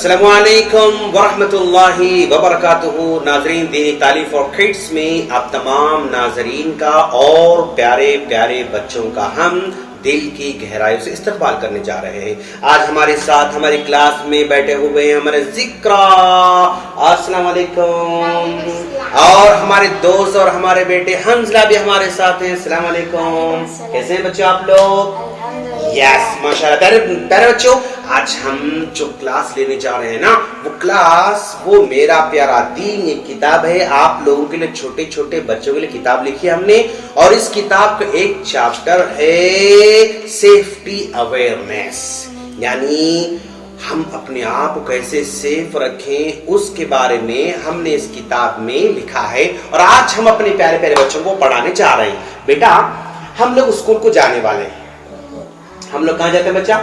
अस्सलामुअलैकुम वरहमतुल्लाहि वबरकातुहू। नाजरीन, दीनी तालीम फॉर किड्स में आप तमाम नाजरीन का और प्यारे प्यारे बच्चों का हम दिल की गहराई से इस्तकबाल करने जा रहे हैं। आज हमारे साथ हमारी क्लास में बैठे हुए हैं हमारे जिक्रा, अस्सलाम वालेकुम, और हमारे दोस्त और हमारे बेटे हंजला भी हमारे साथ हैं। अस्सलाम वालेकुम। कैसे हैं बच्चों आप लोग? यस, माशाल्लाह। प्यारे बच्चों, आज हम जो क्लास लेने जा रहे हैं ना, वो मेरा प्यारा दीन एक किताब है। आप लोगों के लिए, छोटे छोटे बच्चों के लिए किताब लिखी है हमने, और इस किताब का एक चैप्टर है सेफ्टी अवेयरनेस, यानी हम अपने आप को कैसे सेफ रखें उसके बारे में हमने इस किताब में लिखा है, और आज हम अपने प्यारे प्यारे बच्चों को पढ़ाने जा रहे हैं। बेटा, हम लोग स्कूल को जाने वाले हैं। हम लोग कहाँ जाते हैं बच्चा?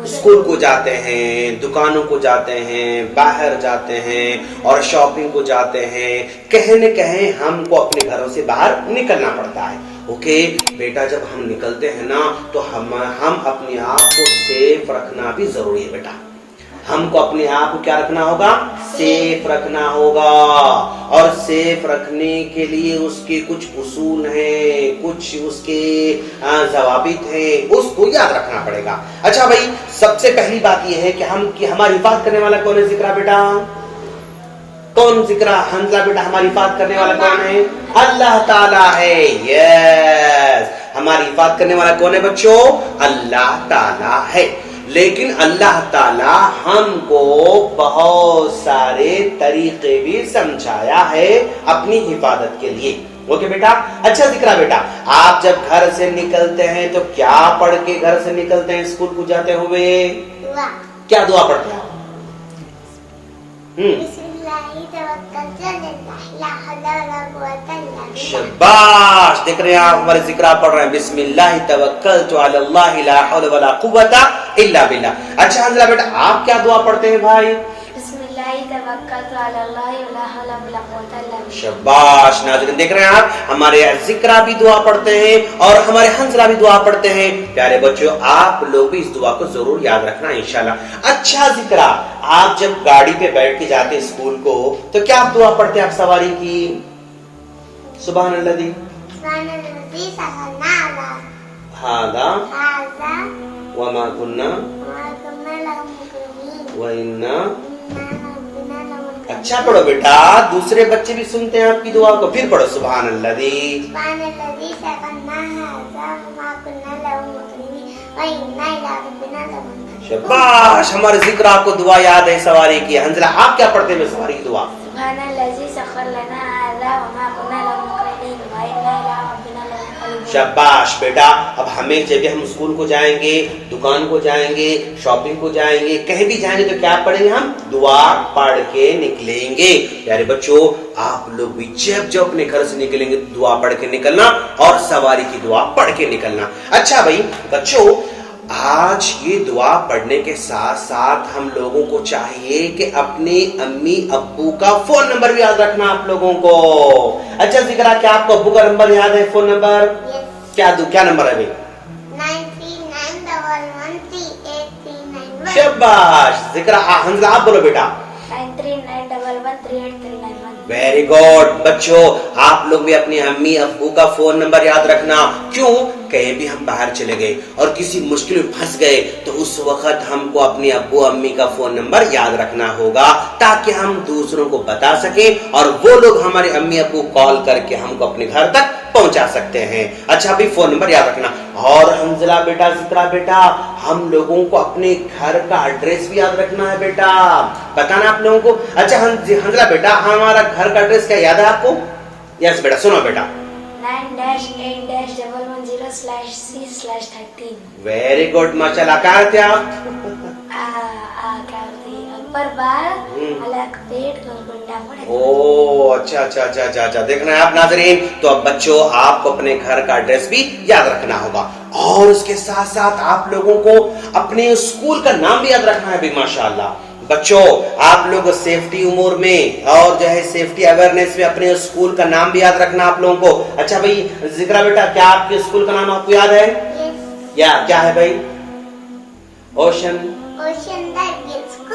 स्कूल को जाते हैं, दुकानों को जाते हैं, बाहर जाते हैं, और शॉपिंग को जाते हैं। कहीं न कहीं हमको अपने घरों से बाहर निकलना पड़ता है। ओके बेटा, जब हम निकलते हैं ना, तो हम अपने आप को सेफ रखना भी जरूरी है बेटा। हमको अपने आप को क्या रखना होगा? सेफ रखना होगा। और सेफ रखने के लिए उसके कुछ उसूल हैं, कुछ उसके ज़वाबित हैं, उसको याद रखना पड़ेगा। अच्छा भाई, सबसे पहली बात यह है कि हमारी हिफाजत करने वाला कौन है? जिक्रा बेटा, कौन? जिक्रा, हंसला बेटा, हमारी हिफाजत करने वाला कौन है? अल्लाह ताला है। यस, हमारी हिफाजत करने वाला कौन है बच्चों? अल्लाह ताला है। लेकिन अल्लाह ताला हमको बहुत सारे तरीके भी समझाया है अपनी हिफाजत के लिए। ओके बेटा। अच्छा जिक्रा बेटा, आप जब घर से निकलते हैं तो क्या पढ़ के घर से निकलते हैं स्कूल को जाते हुए? दुआ। क्या दुआ पढ़ते हैं? शाबाश, देख रहे हैं आप, हमारे जिक्रा पढ़ रहे हैं बिस्मिल्लाह तवक्कलतु अलल्लाह ला हौला वला कुव्वता इल्ला बिल्लाह। अच्छा हंसला बेटा, आप क्या दुआ पढ़ते हैं भाई? बिस्मिल्लाह तवक्कलतु अलल्लाह ला हौला वला कुव्वता इल्ला बिल्लाह। शाबाश। नाज़रीन, देख रहे हैं आप, हमारे जिक्रा भी दुआ पढ़ते हैं और हमारे हंसला भी दुआ पढ़ते हैं। प्यारे बच्चों, आप लोग भी इस दुआ को जरूर याद रखना इंशाल्लाह। अच्छा जिक्रा, आप जब गाड़ी पे बैठ के जाते हैं स्कूल को, तो क्या आप दुआ पढ़ते हैं आप सवारी की? सुभान अल्लाह हादा वमा कुन्ना व इन्ना। अच्छा पढ़ो बेटा, दूसरे बच्चे भी सुनते हैं आपकी दुआ को। फिर पढ़ो सुभान अल्लाह। शाबाश, हमारे जिक्रा को दुआ याद है सवारी की। हंसला, आप क्या पढ़ते हैं सवारी की दुआ? शाबाश बेटा। अब हमें जब हम स्कूल को जाएंगे, दुकान को जाएंगे, शॉपिंग को जाएंगे, कहीं भी जाएंगे तो क्या पढ़ेंगे? हम दुआ पढ़ के निकलेंगे। प्यारे बच्चों, आप लोग भी जब अपने घर से निकलेंगे दुआ पढ़ के निकलना, और सवारी की दुआ पढ़ के निकलना। अच्छा भाई बच्चों, आज ये दुआ पढ़ने के साथ साथ हम लोगों को चाहिए कि अपने अम्मी अब्बू का फोन नंबर भी याद रखना आप लोगों को। अच्छा जिक्रा, क्या आपको अब्बू का नंबर याद है? Phone number? yes. क्या नंबर है भाई? 9391138391। शाबाश जिक्रा। हंसला, आप बोलो बेटा। 9391138391। वेरी गुड बच्चों, आप लोग भी अपनी अम्मी अब्बू का फोन नंबर याद रखना। क्यों? कहीं भी हम बाहर चले गए और किसी मुश्किल में फंस गए तो उस वक्त हमको अपने अब्बू अम्मी का फोन नंबर याद रखना होगा, ताकि हम दूसरों को बता सके और वो लोग हमारे अम्मी अब्बू कॉल करके हमको अपने घर तक पहुंचा सकते हैं। अच्छा भी फोन नंबर याद रखना। और हंसला बेटा, जिक्रा बेटा, हम लोगों को अपने घर का एड्रेस भी याद रखना है बेटा। बताना आप लोगों को। अच्छा हंसला बेटा, हमारा घर का एड्रेस क्या याद है आपको? यस बेटा, सुनो बेटा। 9-8-10-C/13। वेरी गुड, माशाल्लाह। कहाँ थे आप? ओ अच्छा। देखना है आप नाज़रीन। तो अब बच्चों, आपको अपने घर का एड्रेस भी याद रखना होगा, और उसके साथ साथ आप लोगों को अपने स्कूल का नाम भी याद रखना है भी। माशाल्लाह बच्चों, आप लोग सेफ्टी उमूर में और जो है सेफ्टी अवेयरनेस में अपने स्कूल का नाम भी याद रखना आप लोगों को। अच्छा भाई जिक्रा बेटा, क्या आपके स्कूल का नाम आपको याद है? yes. क्या है भाई? Ocean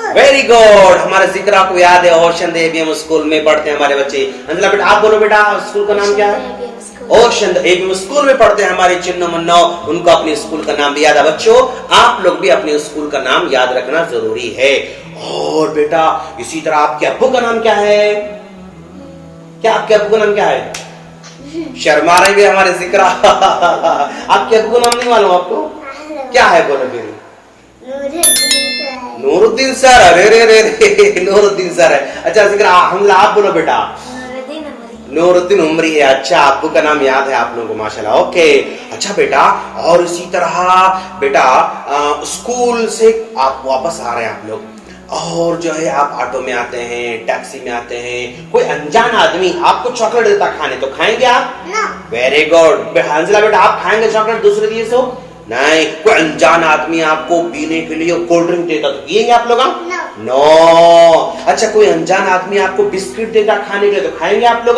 very good. हमारे जिक्रा को याद है, ओशन एबीएम स्कूल में पढ़ते हैं हमारे बच्चे। अंजला बेटा आप बोलो बेटा स्कूल का नाम क्या है? ओशन एबीएम स्कूल में पढ़ते हैं हमारे चिन्नो मुन्नो, उनको अपने स्कूल का नाम भी याद है। बच्चों आप लोग भी अपने स्कूल का नाम याद रखना जरूरी है। और बेटा इसी तरह आपके अब्बू का नाम क्या है? क्या आपके अब्बू का नाम क्या है? शर्मा रहे भी हमारे जिक्रा। आपके अब्बू का नाम नहीं मालूम आपको? क्या है बोलो फिर? नूरुद्दीन सर। अरे रे रे रे नूरुद्दीन सर है। अच्छा जिक्रा हमला आप बोलो बेटा। नूरुद्दीन उमरी है। अच्छा अब्बू का नाम याद है आप लोगों को माशाल्लाह। ओके अच्छा बेटा और इसी तरह बेटा स्कूल से आप वापस आ रहे हैं आप लोग और जो है आप ऑटो में आते हैं, टैक्सी में आते हैं, कोई अनजान आदमी आपको चॉकलेट देता खाने, तो खाएंगे आप? Very good. हंसला बेटा आप खाएंगे चॉकलेट दूसरे दिए से? नहीं। कोई अनजान आदमी आपको पीने के लिए कोल्ड ड्रिंक देता तो पिएंगे आप लोग? नो। अच्छा कोई अनजान आदमी आपको बिस्किट देता खाने के लिए तो खाएंगे आप लोग?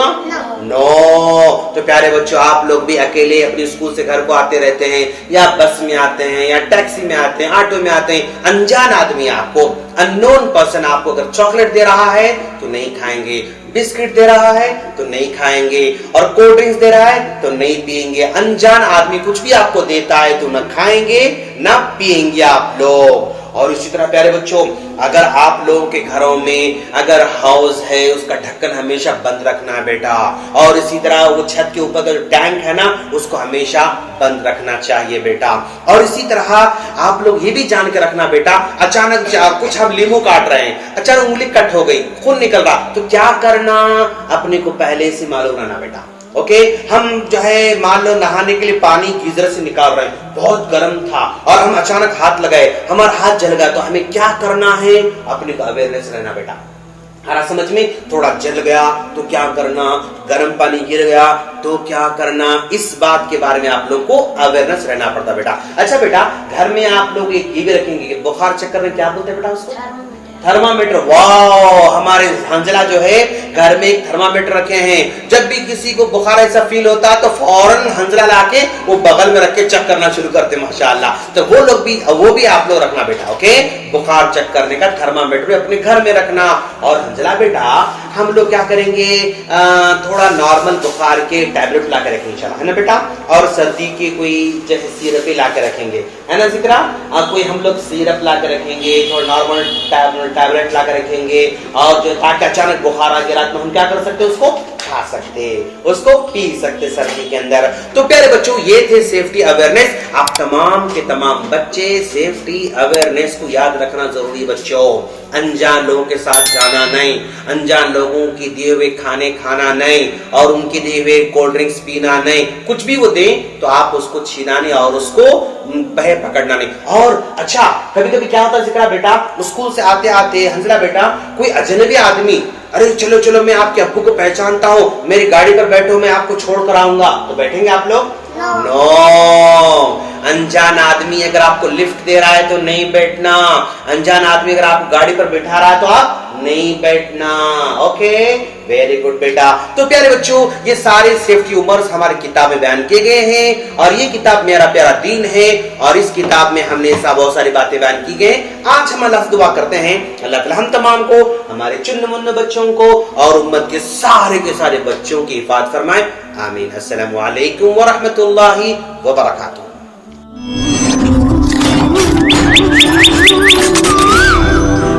नो। तो प्यारे बच्चों आप लोग भी अकेले अपने स्कूल से घर को आते रहते हैं या बस में आते हैं या टैक्सी में आते हैं, ऑटो में आते हैं, अनजान आदमी आपको, अननोन पर्सन आपको अगर चॉकलेट दे रहा है तो नहीं खाएंगे, बिस्किट दे रहा है तो नहीं खाएंगे और कोल्ड ड्रिंक्स दे रहा है तो नहीं पिएंगे। अनजान आदमी कुछ भी आपको देता है तो न खाएंगे न पिएंगे आप लोग। और इसी तरह प्यारे बच्चों अगर आप लोगों के घरों में अगर हाउस है उसका ढक्कन हमेशा बंद रखना है बेटा। और इसी तरह वो छत के ऊपर का जो टैंक है ना उसको हमेशा बंद रखना चाहिए बेटा। और इसी तरह आप लोग ये भी जान के रखना बेटा अचानक कुछ हम लींबू काट रहे हैं, अचानक उंगली कट हो गई, खून निकल रहा, तो क्या करना अपने को पहले से मालूम रहना बेटा। ओके हम जो है मान लो नहाने के लिए पानी गीजर से निकाल रहे हैं, बहुत गर्म था और हम अचानक हाथ लगाए, हमारा हाथ जल गया, तो हमें क्या करना है अपने को अवेयरनेस रहना बेटा। हरा समझ में थोड़ा जल गया तो क्या करना, गर्म पानी गिर गया तो क्या करना, इस बात के बारे में आप लोग को अवेयरनेस रहना पड़ता बेटा। अच्छा बेटा घर में आप लोग एक ये भी रखेंगे कि बुखार चक्कर में क्या बोलते हैं बेटा उसको? थर्मामीटर। वाह हमारे हंजला जो है घर में एक थर्मामीटर रखे हैं, जब भी किसी को बुखार ऐसा फील होता है तो फौरन हंजला लाके वो बगल में रख के चेक करना शुरू करते माशाल्लाह। तो वो भी आप लोग रखना बेटा। ओके बुखार चेक करने का थर्मामीटर भी अपने घर में रखना। और हंजला बेटा हम लोग क्या करेंगे थोड़ा नॉर्मल बुखार के टैबलेट ला के रखेंगे इंशाल्लाह, है ना बेटा। और सर्दी के कोई जैसे सिरप ला के रखेंगे, है ना जिक्रा। कोई हम लोग सिरप ला के रखेंगे, थोड़ा नॉर्मल टैबलेट ला कर रखेंगे और जो ताकि अचानक बुखार आ गया रात में हम क्या कर सकते हैं उसको खा सकते, उसको पी सकते सर्दी के अंदर। तो प्यारे बच्चों ये थे सेफ्टी अवेयरनेस। आप तमाम के तमाम बच्चे सेफ्टी अवेयरनेस को याद रखना जरूरी है बच्चों। अनजान लोगों के साथ जाना नहीं, अनजान लोगों की दिए हुए खाने खाना नहीं और उनके दिए हुए कोल्ड ड्रिंक्स पीना नहीं। कुछ भी वो दें तो आप उसको छीना नहीं और उसको पकड़ना नहीं। और अच्छा कभी कभी क्या होता है जिक्रा बेटा स्कूल से आते आते हंसला बेटा कोई अजनबी आदमी अरे चलो चलो मैं आपके अब्बू को पहचानता हूँ, मेरी गाड़ी पर बैठो मैं आपको छोड़ कर आऊंगा, तो बैठेंगे आप लोग? नो। अनजान आदमी अगर आपको लिफ्ट दे रहा है तो नहीं बैठना, अनजान आदमी अगर आपको गाड़ी पर बैठा रहा है तो आप नहीं बैठना। ओके वेरी गुड बेटा। तो प्यारे बच्चों ये सारे सेफ्टी उमर्स हमारी किताब में बयान किए गए हैं और ये किताब मेरा प्यारा दीन है और इस किताब में हमने ऐसा बहुत सारी बातें बयान की गए। आज हम अल्लाह से दुआ करते हैं अल्लाह ताला हम तमाम को, हमारे चुन्न मुन्न बच्चों को और उम्मत के सारे बच्चों की हिफाजत फरमाए। आमीन। अस्सलामु अलैकुम व रहमतुल्लाहि व बरकातुहू।